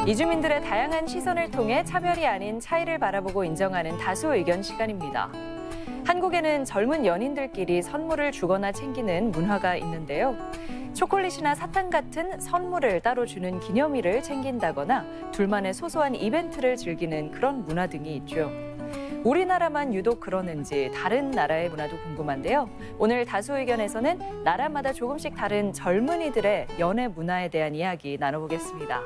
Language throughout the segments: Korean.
이주민들의 다양한 시선을 통해 차별이 아닌 차이를 바라보고 인정하는 다수 의견 시간입니다. 한국에는 젊은 연인들끼리 선물을 주거나 챙기는 문화가 있는데요. 초콜릿이나 사탕 같은 선물을 따로 주는 기념일을 챙긴다거나 둘만의 소소한 이벤트를 즐기는 그런 문화 등이 있죠. 우리나라만 유독 그러는지 다른 나라의 문화도 궁금한데요. 오늘 다수 의견에서는 나라마다 조금씩 다른 젊은이들의 연애 문화에 대한 이야기 나눠보겠습니다.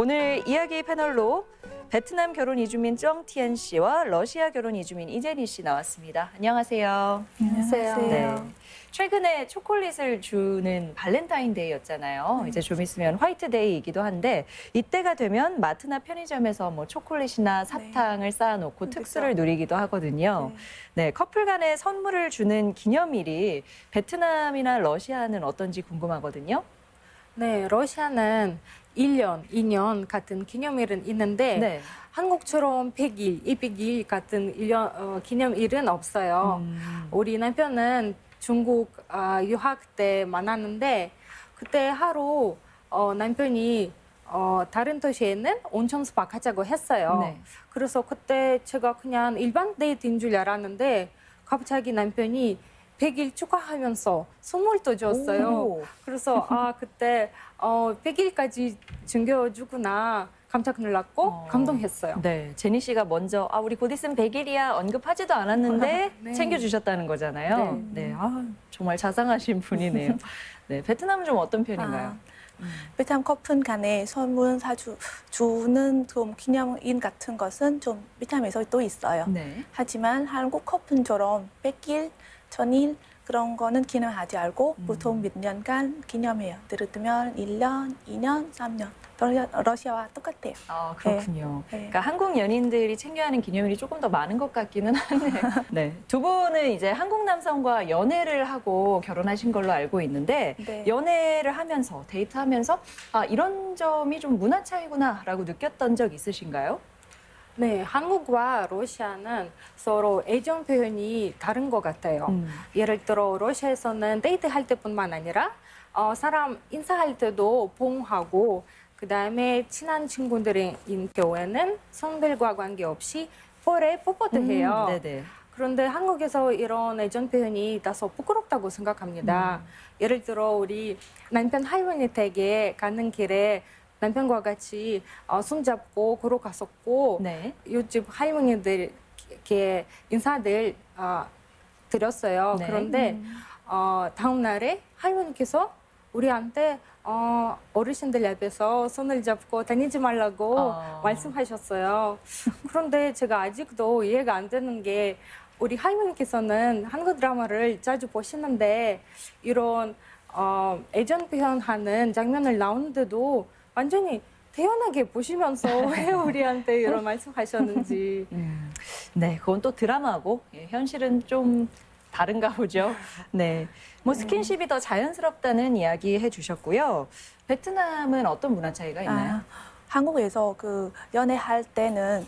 오늘 이야기 패널로 베트남 결혼 이주민 쩡티엔 씨와 러시아 결혼 이주민 이제니 씨 나왔습니다. 안녕하세요. 안녕하세요. 네. 최근에 초콜릿을 주는 발렌타인데이였잖아요. 이제 좀 있으면 화이트데이이기도 한데 이때가 되면 마트나 편의점에서 뭐 초콜릿이나 사탕을 쌓아놓고 특수를 누리기도 하거든요. 네, 커플 간에 선물을 주는 기념일이 베트남이나 러시아는 어떤지 궁금하거든요. 네, 러시아는 1년, 2년 같은 기념일은 있는데 한국처럼 100일, 200일 같은 기념일은 없어요. 우리 남편은 중국 유학 때 만났는데 그때 하루 남편이 다른 도시에는 온천 스파 가자고 했어요. 그래서 그때 제가 그냥 일반 데이트인 줄 알았는데 갑자기 남편이 100일 축하하면서 선물도 줬어요. 그래서 그때 100일까지 챙겨주구나 깜짝 놀랐고 감동했어요. 네, 제니 씨가 먼저 우리 곧 있으면 100일이야 언급하지도 않았는데 챙겨주셨다는 거잖아요. 네, 정말 자상하신 분이네요. 네, 베트남은 좀 어떤 편인가요? 베트남 커플 간에 선물 주는 좀 기념일 같은 것은 좀 베트남에서 또 있어요. 하지만 한국 커플처럼 100일, 1000일 그런 거는 기념하지 않고 보통 몇 년간 기념해요. 예를 들면 1년, 2년, 3년. 러시아와 똑같아요. 그렇군요. 그러니까 한국 연인들이 챙겨야 하는 기념일이 조금 더 많은 것 같기는 하네요. 네, 두 분은 이제 한국 남성과 연애를 하고 결혼하신 걸로 알고 있는데 연애를 하면서, 데이트하면서 이런 점이 좀 문화 차이구나라고 느꼈던 적 있으신가요? 네, 한국과 러시아는 서로 애정 표현이 다른 것 같아요. 예를 들어 러시아에서는 데이트할 때뿐만 아니라 사람 인사할 때도 봉하고 그다음에 친한 친구들인 경우에는 성별과 관계없이 볼에 뽀뽀도 해요. 그런데 한국에서 이런 애정 표현이 다소 부끄럽다고 생각합니다. 예를 들어 우리 남편 할머니 댁에 가는 길에 남편과 같이 손잡고 걸어갔었고 요즘 할머니들 이렇게 인사들 드렸어요. 그런데 다음 날에 할머니께서 우리한테 어르신들 앞에서 손을 잡고 다니지 말라고 말씀하셨어요. 그런데 제가 아직도 이해가 안 되는 게 우리 할머니께서는 한국 드라마를 자주 보시는데 이런 애정 표현하는 장면을 나오는데도 완전히 태연하게 보시면서 왜 우리한테 이런 말씀하셨는지. 네, 그건 또 드라마고 현실은 좀 다른가 보죠. 네, 뭐 스킨십이 더 자연스럽다는 이야기 해주셨고요. 베트남은 어떤 문화 차이가 있나요? 한국에서 그 연애할 때는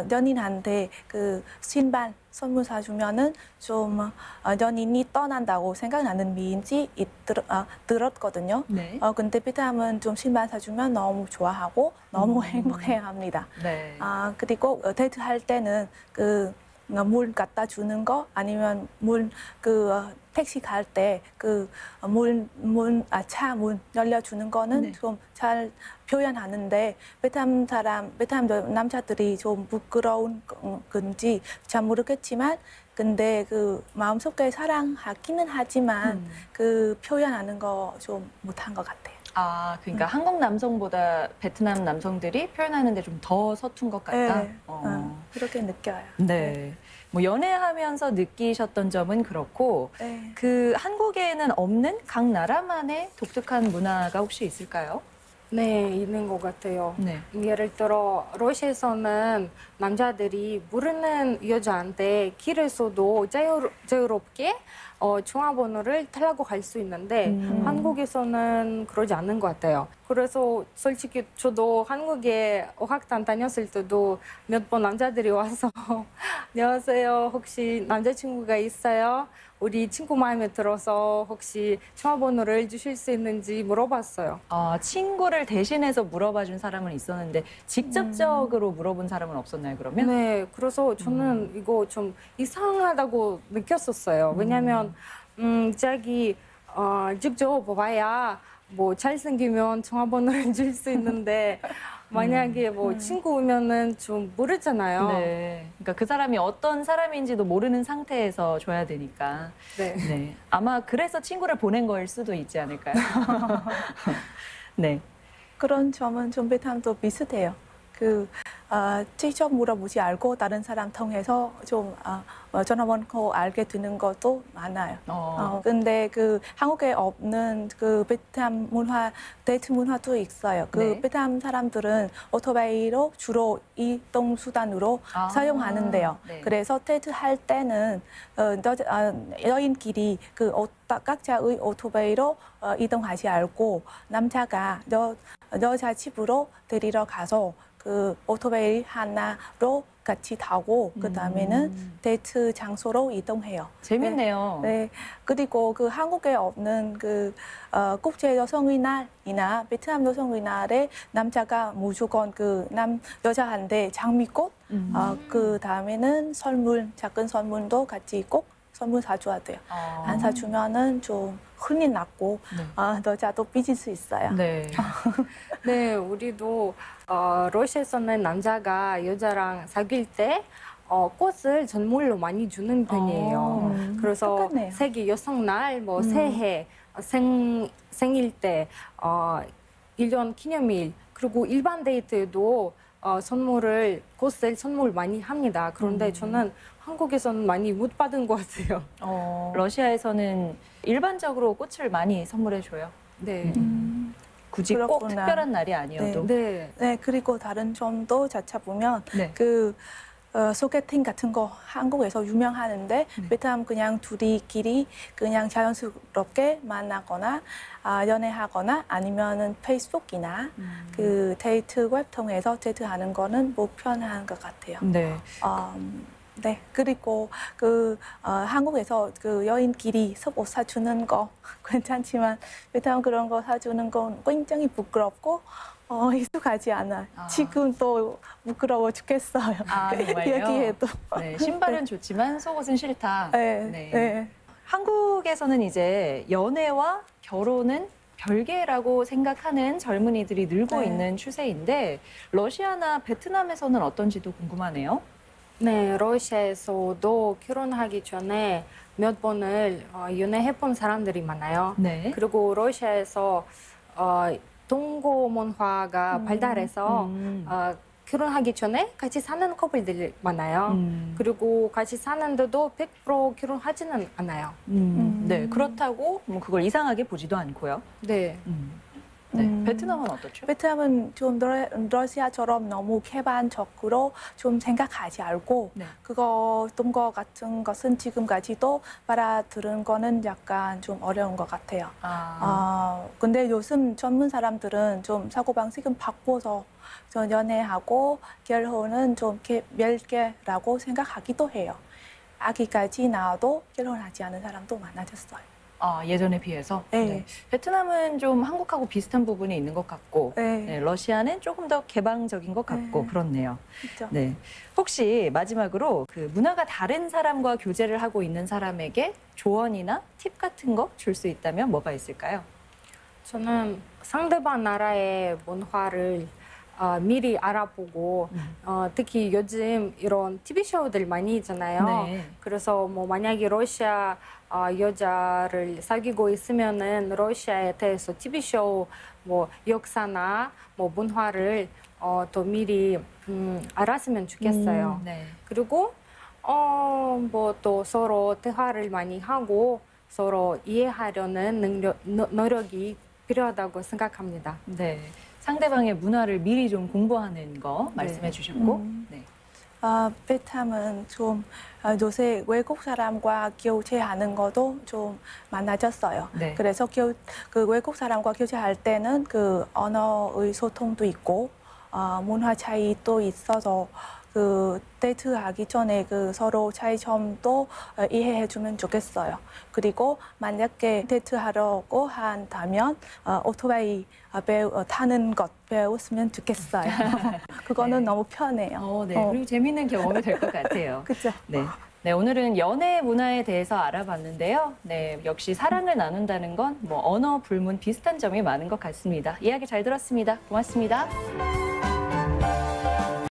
연인한테 그 신발 선물 사주면은 좀 연인이 떠난다고 생각나는 미인지 들었거든요. 근데 베트남은 좀 신발 사주면 너무 좋아하고 너무 행복해합니다. 그리고 데이트할 때는 그 물 갖다 주는 거 아니면 택시 갈 때 차 문 열려주는 거는 좀 잘 표현하는데 베트남 남자들이 좀 부끄러운 건지 잘 모르겠지만 근데 그 마음속에 사랑하기는 하지만 그 표현하는 거 좀 못한 것 같아요. 그러니까 한국 남성보다 베트남 남성들이 표현하는데 좀 더 서툰 것 같다? 그렇게 느껴요. 네. 뭐 연애하면서 느끼셨던 점은 그렇고 그 한국에는 없는 각 나라만의 독특한 문화가 혹시 있을까요? 네, 있는 것 같아요. 예를 들어 러시아에서는 남자들이 모르는 여자한테 길에서도 자유롭게 전화번호를 달라고 할 수 있는데 한국에서는 그러지 않는 것 같아요. 그래서 솔직히 저도 한국에 어학단 다녔을 때도 몇 번 남자들이 와서 안녕하세요. 혹시 남자친구가 있어요? 우리 친구 마음에 들어서 혹시 전화번호를 주실 수 있는지 물어봤어요. 친구를 대신해서 물어봐 준 사람은 있었는데 직접적으로 물어본 사람은 없었나요, 그러면? 네, 그래서 저는 이거 좀 이상하다고 느꼈었어요. 왜냐면 자기 직접 봐야 뭐 잘생기면 전화번호를 줄 수 있는데 만약에 뭐 친구면은 좀 모르잖아요. 네. 그러니까 그 사람이 어떤 사람인지도 모르는 상태에서 줘야 되니까. 네. 네. 아마 그래서 친구를 보낸 거일 수도 있지 않을까요? 네. 그런 점은 좀 베트남도 비슷해요. 직접 물어보지 않고 다른 사람 통해서 좀 전화번호 알게 되는 것도 많아요. 근데 한국에 없는 베트남 문화, 데이트 문화도 있어요. 네. 베트남 사람들은 오토바이로 주로 이동 수단으로 사용하는데요. 네. 그래서 데이트 할 때는 여인끼리 각자의 오토바이로 이동하지 않고 남자가 여자 집으로 데리러 가서 오토바이 하나로 같이 타고 그다음에는 데이트 장소로 이동해요. 재밌네요. 네. 그리고 한국에 없는 국제 여성의 날이나 베트남 여성의 날에 남자가 무조건 여자한테 장미꽃, 그다음에는 작은 선물도 같이 꼭 선물 사줘야 돼요. 안 사주면은 좀 흔히 났고 여자도 삐질 수 있어요. 네. 네, 우리도 러시아에서는 남자가 여자랑 사귈 때 꽃을 선물로 많이 주는 편이에요. 그래서 똑같네요. 세계 여성날, 뭐 새해, 생일 때, 1년 기념일, 그리고 일반 데이트에도 꽃을 선물 많이 합니다. 그런데 저는 한국에서는 많이 못 받은 것 같아요. 러시아에서는 일반적으로 꽃을 많이 선물해 줘요. 네. 굳이 꼭 그렇구나. 특별한 날이 아니어도. 네. 네, 그리고 다른 점도 찾아보면 네. 소개팅 같은 거 한국에서 유명하는데 베트남 그냥 둘이끼리 그냥 자연스럽게 만나거나 연애하거나 아니면은 페이스북이나 데이트 웹 통해서 데이트하는 거는 뭐 편한 것 같아요. 네. 네, 그리고 한국에서 여인끼리 옷 사주는 거 괜찮지만 베트남 그런 거 사주는 건 굉장히 부끄럽고 익숙하지 않아요. 지금 또 부끄러워 죽겠어요. 정말요? 얘기해도. 네, 신발은 좋지만 속옷은 싫다. 네, 네. 네. 한국에서는 이제 연애와 결혼은 별개라고 생각하는 젊은이들이 늘고 네. 있는 추세인데 러시아나 베트남에서는 어떤지도 궁금하네요. 네, 러시아에서도 결혼하기 전에 몇 번을 연애해본 사람들이 많아요. 네. 그리고 러시아에서 동거 문화가 발달해서 결혼하기 전에 같이 사는 커플들이 많아요. 그리고 같이 사는데도 100% 결혼하지는 않아요. 네, 그렇다고 뭐 그걸 이상하게 보지도 않고요. 네. 네, 베트남은 어떻죠? 베트남은 좀 러시아처럼 너무 개방적으로 좀 생각하지 않고 네. 동거 같은 것은 지금까지도 받아들은 거는 약간 좀 어려운 것 같아요. 근데 요즘 젊은 사람들은 좀 사고방식은 바꿔서 좀 연애하고 결혼은 좀 별개라고 생각하기도 해요. 아기까지 낳아도 결혼하지 않은 사람도 많아졌어요. 예전에 비해서? 네. 베트남은 좀 한국하고 비슷한 부분이 있는 것 같고 네. 네, 러시아는 조금 더 개방적인 것 같고 네. 그렇네요. 그렇죠. 네. 혹시 마지막으로 문화가 다른 사람과 교제를 하고 있는 사람에게 조언이나 팁 같은 거 줄 수 있다면 뭐가 있을까요? 저는 상대방 나라의 문화를 미리 알아보고 특히 요즘 이런 TV 쇼들 많이 있잖아요. 네. 그래서 뭐 만약에 러시아 여자를 사귀고 있으면은 러시아에 대해서 TV 쇼 뭐 역사나 뭐 문화를 더 미리 알았으면 좋겠어요. 네. 그리고 뭐 또 서로 대화를 많이 하고 서로 이해하려는 노력이 필요하다고 생각합니다. 네. 상대방의 문화를 미리 좀 공부하는 거 말씀해 주셨고 네. 베트남은 좀 요새 외국 사람과 교제하는 것도 좀 많아졌어요. 네. 그래서 그 외국 사람과 교제할 때는 그 언어의 소통도 있고 문화 차이도 있어서 그 데이트하기 전에 그 서로 차이점도 이해해주면 좋겠어요. 그리고 만약에 데이트하려고 한다면 오토바이 타는 것 배웠으면 좋겠어요. 그거는 네. 너무 편해요. 네. 그리고 재미있는 경험이 될 것 같아요. 그렇죠. 네. 네, 오늘은 연애 문화에 대해서 알아봤는데요. 네, 역시 사랑을 나눈다는 건 뭐 언어 불문 비슷한 점이 많은 것 같습니다. 이야기 잘 들었습니다. 고맙습니다.